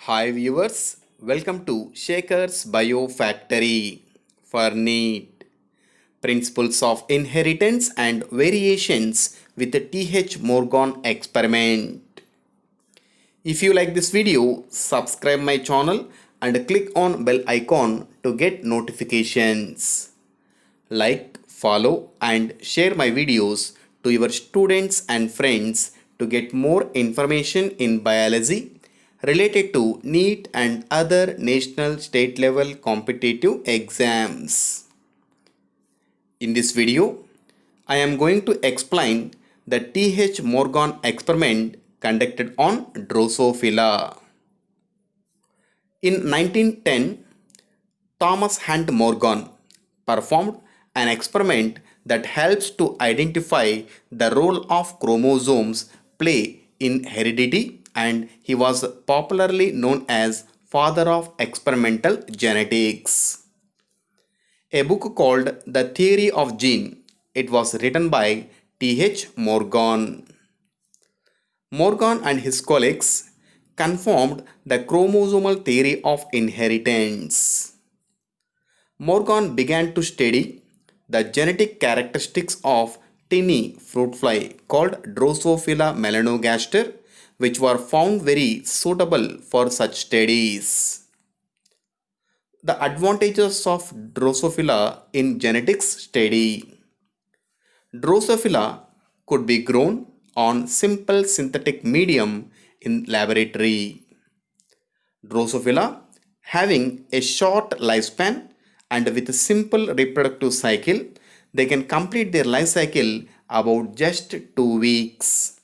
Hi viewers, welcome to Shaker's Bio Factory for NEET Principles of Inheritance and Variations with the T.H. Morgan Experiment. If you like this video, subscribe my channel and click on bell icon to get notifications. Like, follow and share my videos to your students and friends to get more information in biology related to NEET and other national state level competitive exams. In this video, I am going to explain the T.H. Morgan experiment conducted on Drosophila. In 1910, Thomas Hunt Morgan performed an experiment that helps to identify the role of chromosomes play in heredity, and he was popularly known as father of experimental genetics. A book called The Theory of Gene. It was written by T.H. Morgan. Morgan and his colleagues confirmed the chromosomal theory of inheritance. Morgan began to study the genetic characteristics of tiny fruit fly called Drosophila melanogaster, which were found very suitable for such studies. The advantages of Drosophila in genetics study. Drosophila could be grown on simple synthetic medium in laboratory. Drosophila having a short lifespan and with a simple reproductive cycle, they can complete their life cycle about just 2 weeks.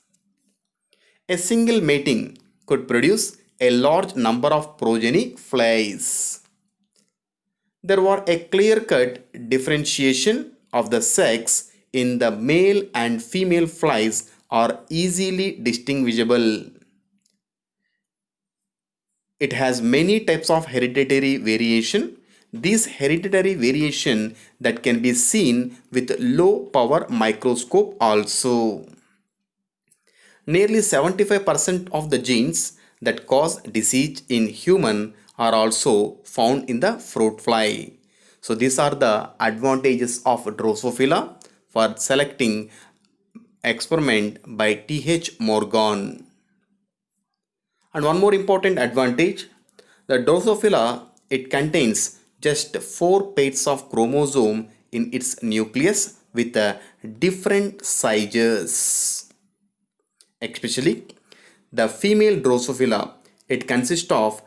A single mating could produce a large number of progeny flies. There was a clear-cut differentiation of the sex in the male and female flies are easily distinguishable. It has many types of hereditary variation. These hereditary variation that can be seen with low power microscope also. Nearly 75% of the genes that cause disease in human are also found in the fruit fly. So these are the advantages of Drosophila for selecting experiment by T.H. Morgan. And one more important advantage, the Drosophila, it contains just 4 pairs of chromosome in its nucleus with different sizes. Especially the female Drosophila, it consists of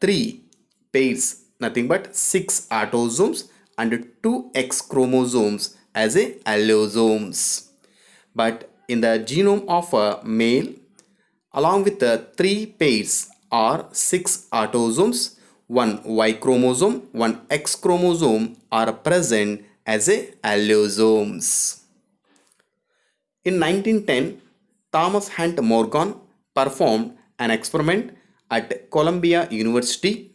3 pairs, nothing but 6 autosomes and 2 X chromosomes as a allosomes. But in the genome of a male, along with the 3 pairs or 6 autosomes, 1 Y chromosome, 1 X chromosome are present as a allosomes. In 1910, Thomas Hunt Morgan performed an experiment at Columbia University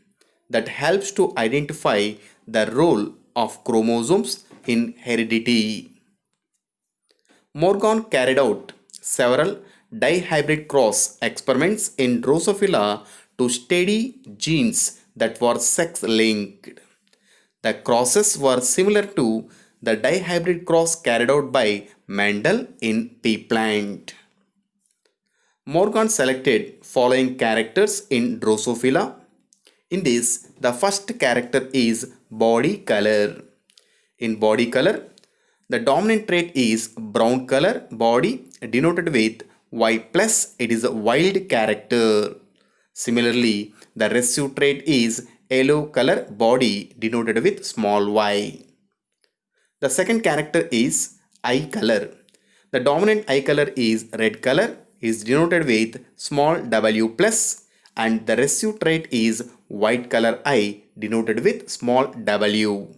that helps to identify the role of chromosomes in heredity. Morgan carried out several dihybrid cross experiments in Drosophila to study genes that were sex linked. The crosses were similar to the dihybrid cross carried out by Mendel in pea plant. Morgan selected following characters in Drosophila. In this, the first character is body color. In body color, the dominant trait is brown color body denoted with Y plus, it is a wild character. Similarly, the recessive trait is yellow color body denoted with small y. The second character is eye color. The dominant eye color is red color is denoted with small w plus, and the recessive trait is white color eye denoted with small w.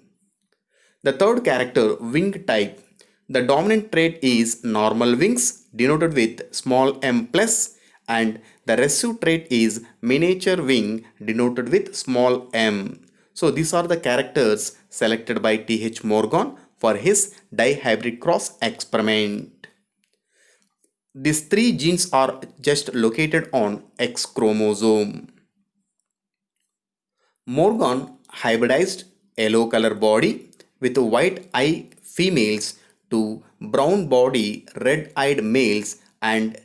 The third character, wing type. The dominant trait is normal wings denoted with small m plus, and the recessive trait is miniature wing denoted with small m. So these are the characters selected by T.H. Morgan for his dihybrid cross experiment. These 3 genes are just located on X chromosome. Morgan hybridized yellow color body with white eye females to brown body red eyed males and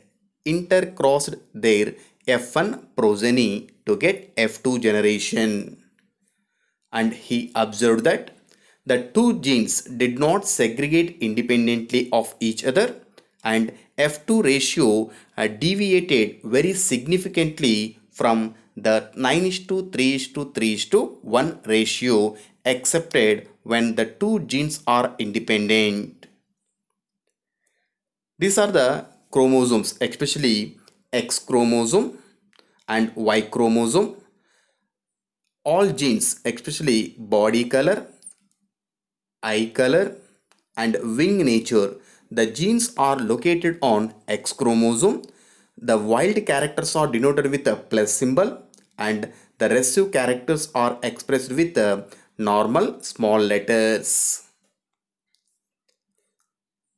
intercrossed their F1 progeny to get F2 generation. And he observed that the two genes did not segregate independently of each other and F2 ratio deviated very significantly from the 9 is to 3 is to 3 is to 1 ratio accepted when the two genes are independent. These are the chromosomes, especially X chromosome and Y chromosome. All genes, especially body color, eye color, and wing nature, the genes are located on X chromosome. The wild characters are denoted with a plus symbol and the recessive characters are expressed with normal small letters.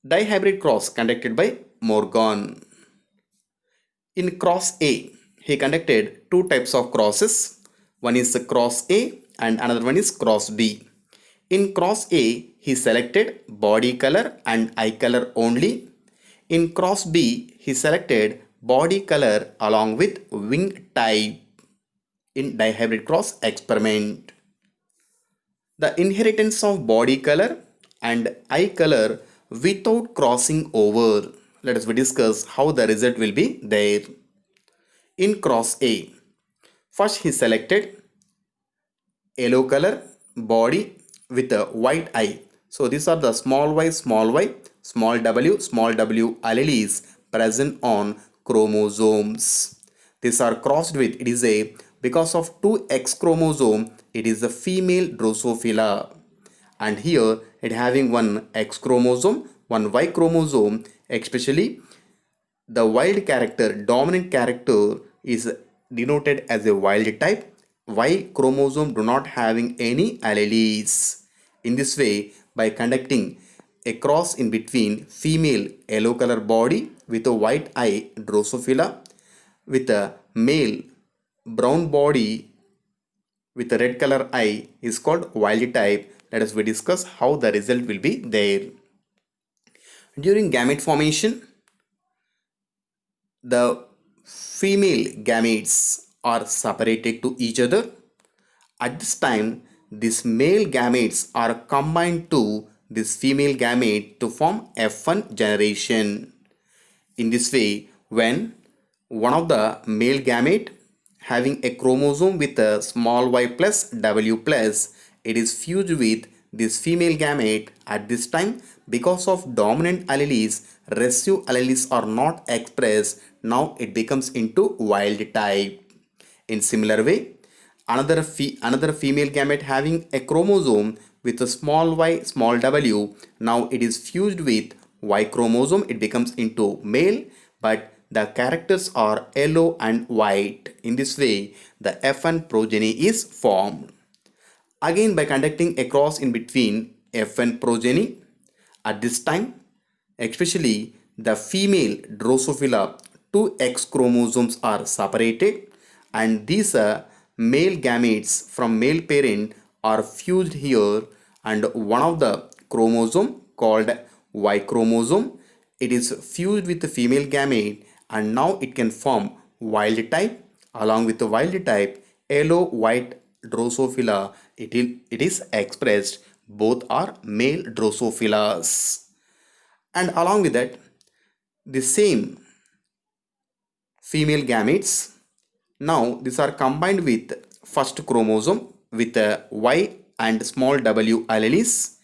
Dihybrid cross conducted by Morgan. In cross A, he conducted two types of crosses. One is cross A and another one is cross B. In cross A, he selected body color and eye color only. In cross B, he selected body color along with wing type in dihybrid cross experiment. The inheritance of body color and eye color without crossing over. Let us discuss how the result will be there. In cross A, first he selected yellow color body with a white eye. So these are the small y, small w alleles present on chromosomes. These are crossed with, it is a, because of two X chromosome, it is a female Drosophila. And here it having one X chromosome, one Y chromosome, especially the wild character, dominant character is denoted as a wild type. Y chromosome do not having any alleles. In this way, by conducting a cross in between female yellow color body with a white eye Drosophila with a male brown body with a red color eye is called wild type. Let us discuss how the result will be there. During gamete formation, the female gametes are separated to each other. At this time, these male gametes are combined to this female gamete to form F1 generation. In this way, when one of the male gamete having a chromosome with a small y plus W plus, it is fused with this female gamete at this time because of dominant alleles, recessive alleles are not expressed. Now it becomes into wild type. In similar way, another female gamete having a chromosome with a small y, small w, now it is fused with Y chromosome, it becomes into male, but the characters are yellow and white. In this way, the F1 progeny is formed. Again, by conducting a cross in between F1 progeny, at this time, especially the female Drosophila, two X chromosomes are separated and these male gametes from male parent are fused here and one of the chromosome called Y chromosome, it is fused with the female gamete and now it can form wild type. Along with the wild type, yellow white Drosophila, it is expressed, both are male Drosophilas. And along with that, the same female gametes, now these are combined with first chromosome with a Y and small w alleles.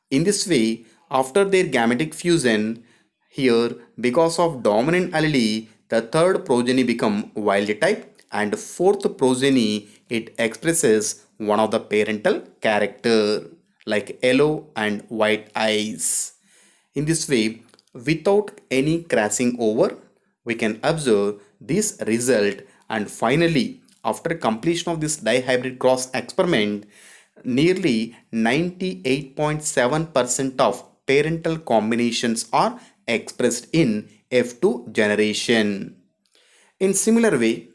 In this way, after their gametic fusion, here because of dominant allele, the third progeny become wild type and fourth progeny it expresses one of the parental character like yellow and white eyes. In this way, without any crossing over, we can observe this result and finally after completion of this dihybrid cross experiment, nearly 98.7% of parental combinations are expressed in F2 generation. In similar way,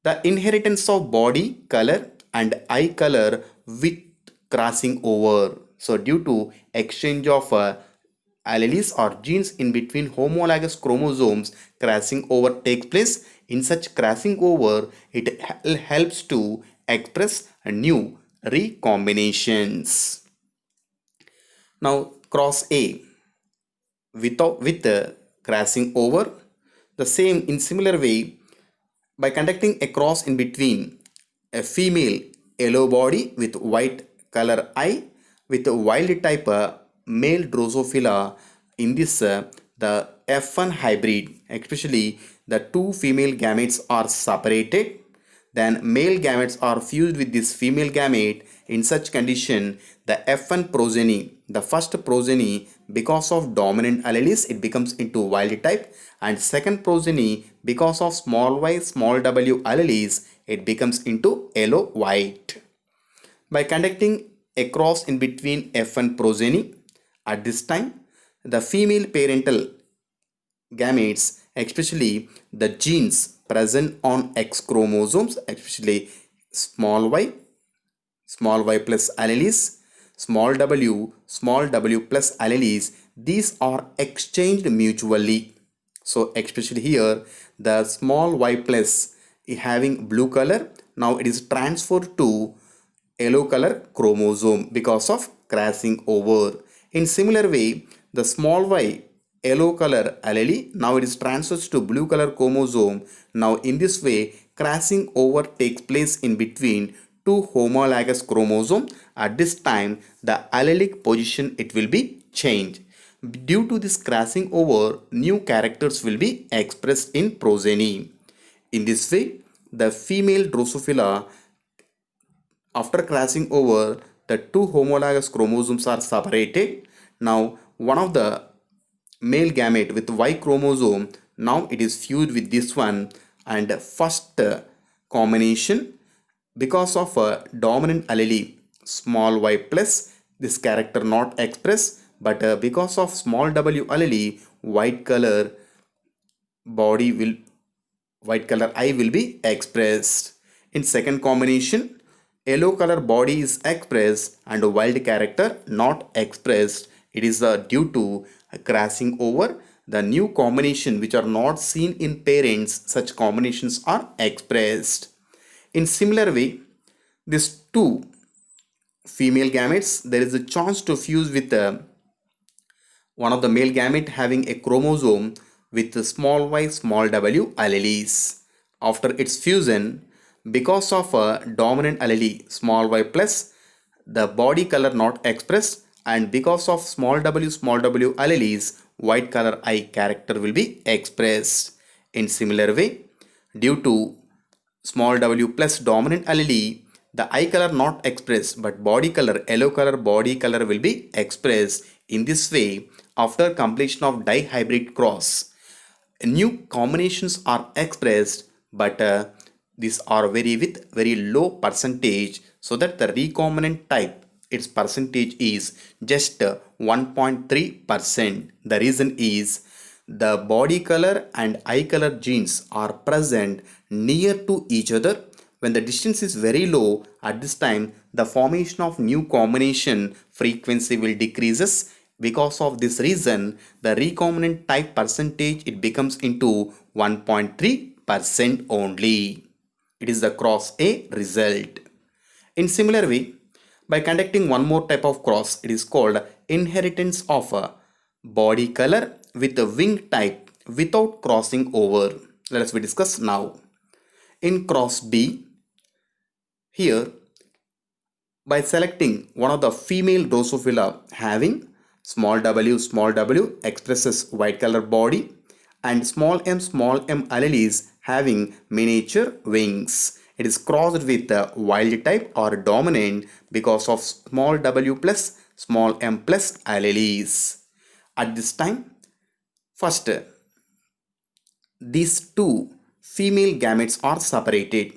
the inheritance of body, color and eye color with crossing over. So due to exchange of alleles or genes in between homologous chromosomes, crossing over takes place. In such crossing over, it helps to express new recombinations. Now cross A with crossing over, the same in similar way, by conducting a cross in between a female yellow body with white color eye with a wild type male Drosophila. In this the F1 hybrid, especially the two female gametes are separated, then male gametes are fused with this female gamete. In such condition, the F1 progeny, the first progeny, because of dominant alleles, it becomes into wild type, and second progeny, because of small y, small w alleles, it becomes into yellow white. By conducting a cross in between F1 progeny, at this time, the female parental gametes, especially the genes present on X chromosomes, especially small y plus alleles, small w plus alleles, these are exchanged mutually. So especially here, the small y plus having blue color, now it is transferred to yellow color chromosome because of crossing over. In similar way, the small y yellow color allele, now it is transferred to blue color chromosome. Now in this way, crossing over takes place in between two homologous chromosome. At this time, the allelic position it will be changed. Due to this crossing over, new characters will be expressed in progeny. In this way, the female Drosophila, after crossing over, the two homologous chromosomes are separated. Now, one of the male gamete with Y chromosome, now it is fused with this one, and first combination, because of a dominant allele small y plus, this character not expressed, but because of small w allele, body will white color eye will be expressed. In second combination, yellow color body is expressed and wild character not expressed. It is due to crossing over. The new combination which are not seen in parents, such combinations are expressed. In similar way, these two female gametes, there is a chance to fuse with one of the male gamete having a chromosome with small y, small w alleles. After its fusion, because of a dominant allele small y plus, the body color not expressed, and because of small w alleles, white color eye character will be expressed. In similar way, due to small w plus dominant allele, the eye color not expressed, but body color, yellow color body color will be expressed. In this way, after completion of dihybrid cross, new combinations are expressed, but these are with very low percentage, so that the recombinant type, its percentage is just 1.3%. The reason is the body color and eye color genes are present near to each other. When the distance is very low, at this time the formation of new combination frequency will decreases. Because of this reason, the recombinant type percentage it becomes into 1.3% only. It is the cross A result. In similar way, by conducting one more type of cross, it is called inheritance of a body color with a wing type without crossing over. Let us discuss now. In cross B, here by selecting one of the female Drosophila having small w expresses white color body, and small m alleles having miniature wings. It is crossed with the wild type or dominant because of small w plus small m plus alleles. At this time, first these two female gametes are separated.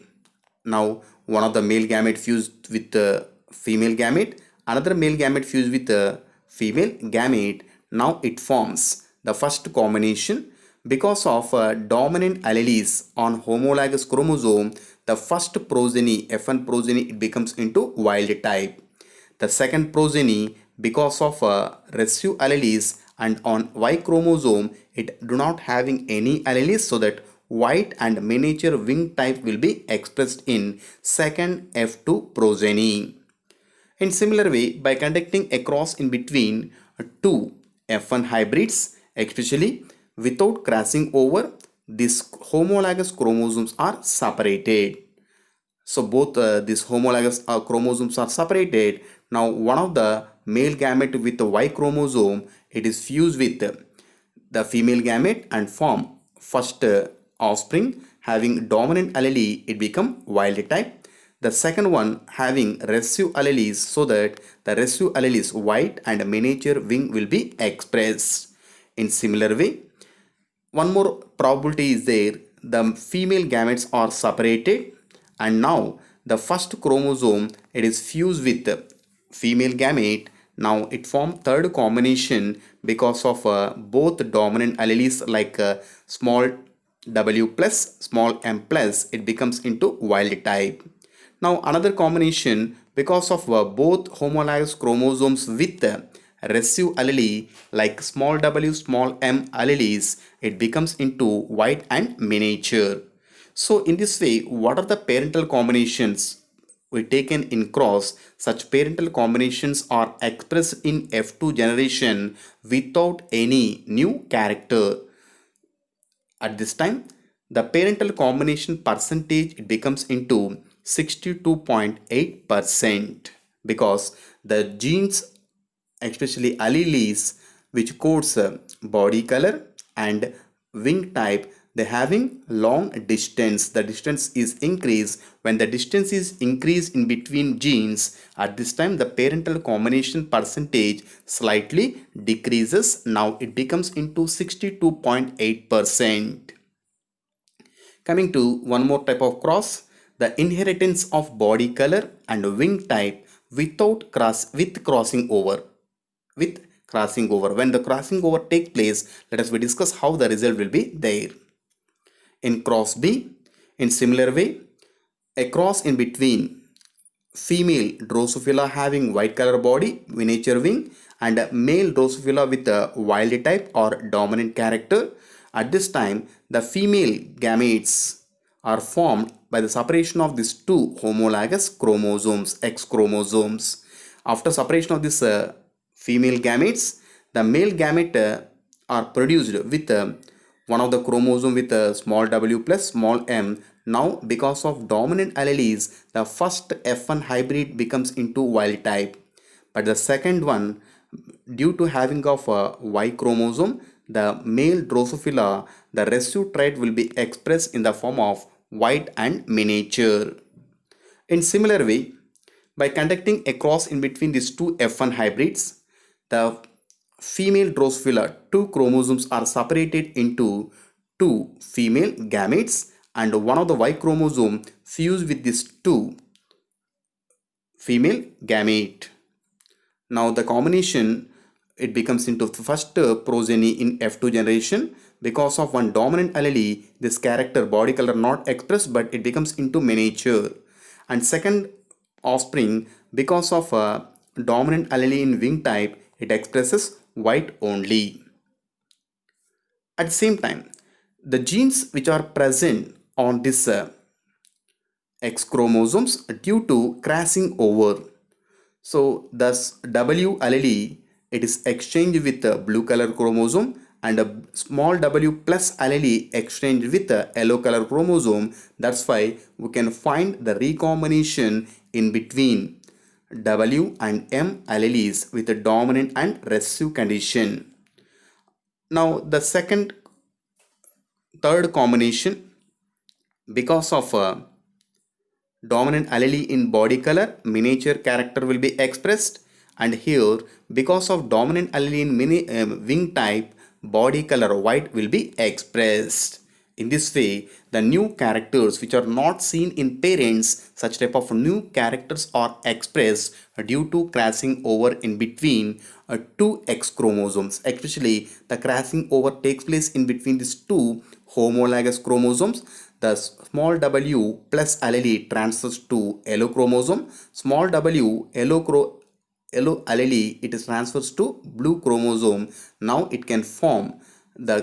Now one of the male gamete fused with the female gamete, another male gamete fused with the female gamete. Now it forms the first combination. Because of dominant alleles on homologous chromosome, the first progeny, F1 progeny, it becomes into wild type. The second progeny, because of recessive alleles and on Y chromosome, it do not having any alleles, so that white and miniature wing type will be expressed in second F2 progeny. In similar way, by conducting a cross in between two F1 hybrids, especially without crossing over, these homologous chromosomes are separated. So both these homologous chromosomes are separated. Now one of the male gamete with the Y chromosome, it is fused with the female gamete and form first offspring having dominant allele, it become wild type. The second one having recessive alleles, so that the recessive allele is white and miniature wing will be expressed. In similar way, one more probability is there, the female gametes are separated and now the first chromosome, it is fused with the female gamete. Now it forms third combination because of both dominant alleles like small w plus small m plus, it becomes into wild type. Now another combination because of both homologous chromosomes with recessive allele like small w small m alleles, it becomes into white and miniature. So in this way, what are the parental combinations we taken in cross? Such parental combinations are expressed in F2 generation without any new character. At this time, the parental combination percentage, it becomes into 62.8% because the genes, especially alleles, which codes body color and wing type, they having long distance. The distance is increased. When the distance is increased in between genes, at this time the parental combination percentage slightly decreases. Now it becomes into 62.8%. Coming to one more type of cross, the inheritance of body color and wing type without crossing over. With crossing over. When the crossing over takes place, let us discuss how the result will be there. In cross B, in similar way, a cross in between female Drosophila having white color body, miniature wing, and a male Drosophila with a wild type or dominant character. At this time, the female gametes are formed by the separation of these two homologous chromosomes, X chromosomes. After separation of this female gametes, the male gamete are produced with one of the chromosome with a small w plus small m. Now because of dominant alleles, the first F1 hybrid becomes into wild type, but the second one, due to having of a Y chromosome, the male Drosophila, the recessive trait will be expressed in the form of white and miniature. In similar way, by conducting a cross in between these two F1 hybrids, the female Drosophila, two chromosomes are separated into two female gametes and one of the Y chromosome fused with these two female gamete. Now the combination, it becomes into the first progeny in F2 generation. Because of one dominant allele, this character body color not expressed, but it becomes into miniature. And second offspring, because of a dominant allele in wing type, it expresses white only. At the same time, the genes which are present on this X chromosomes due to crossing over. So thus W allele, it is exchanged with the blue color chromosome and a small w plus allele exchanged with the yellow color chromosome. That's why we can find the recombination in between W and M alleles with a dominant and recessive condition. Now the third combination, because of dominant allele in body color, miniature character will be expressed, and here because of dominant allele in wing type, body color white will be expressed. In this way, the new characters which are not seen in parents, such type of new characters are expressed due to crossing over in between two X chromosomes. Especially the crossing over takes place in between these two homologous chromosomes. the small w plus allele transfers to yellow chromosome. Small w yellow allele, it is transfers to blue chromosome. Now it can form the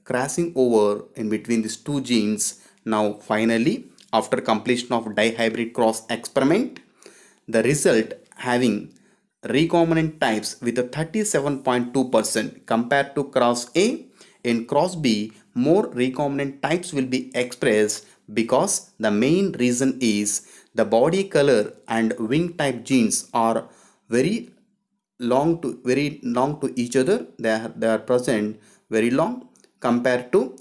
crossing over in between these two genes. Now finally, after completion of dihybrid cross experiment, the result having recombinant types with a 37.2% compared to cross A. In cross B, more recombinant types will be expressed because the main reason is the body color and wing type genes are very long to each other. They are present very long compared to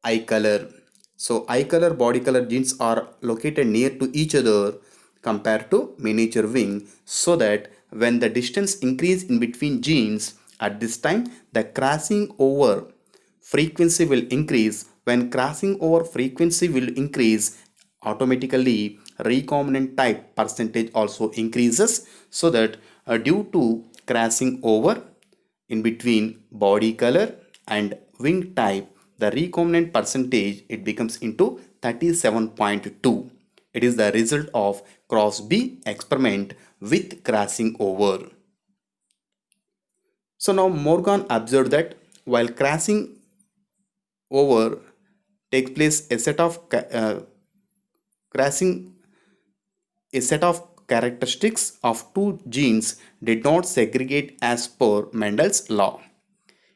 eye color. So eye color, body color genes are located near to each other compared to miniature wing, so that when the distance increase in between genes, at this time the crossing over frequency will increase. When crossing over frequency will increase, automatically recombinant type percentage also increases, so that due to crossing over in between body color and wing type, the recombinant percentage, it becomes into 37.2. It is the result of cross B experiment with crossing over. So now Morgan observed that while crossing over takes place, crossing a set of characteristics of two genes did not segregate as per Mendel's law.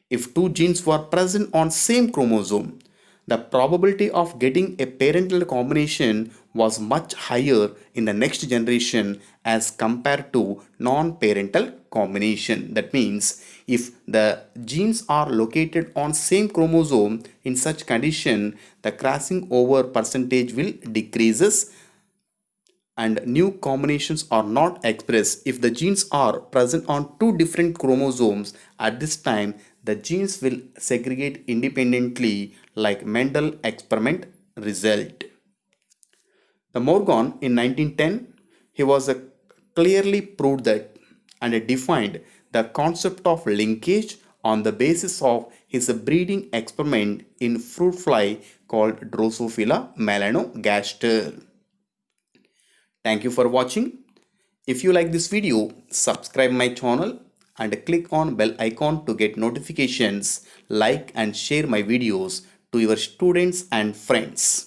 If two genes were present on same chromosome, the probability of getting a parental combination was much higher in the next generation as compared to non-parental combination. That means if the genes are located on same chromosome, in such condition the crossing over percentage will decreases and new combinations are not expressed. If the genes are present on two different chromosomes, at this time the genes will segregate independently like Mendel experiment result. The Morgan in 1910, he was clearly proved that and defined the concept of linkage on the basis of his breeding experiment in fruit fly called Drosophila melanogaster. Thank you for watching. If you like this video, subscribe my channel and click on bell icon to get notifications. Like and share my videos to your students and friends.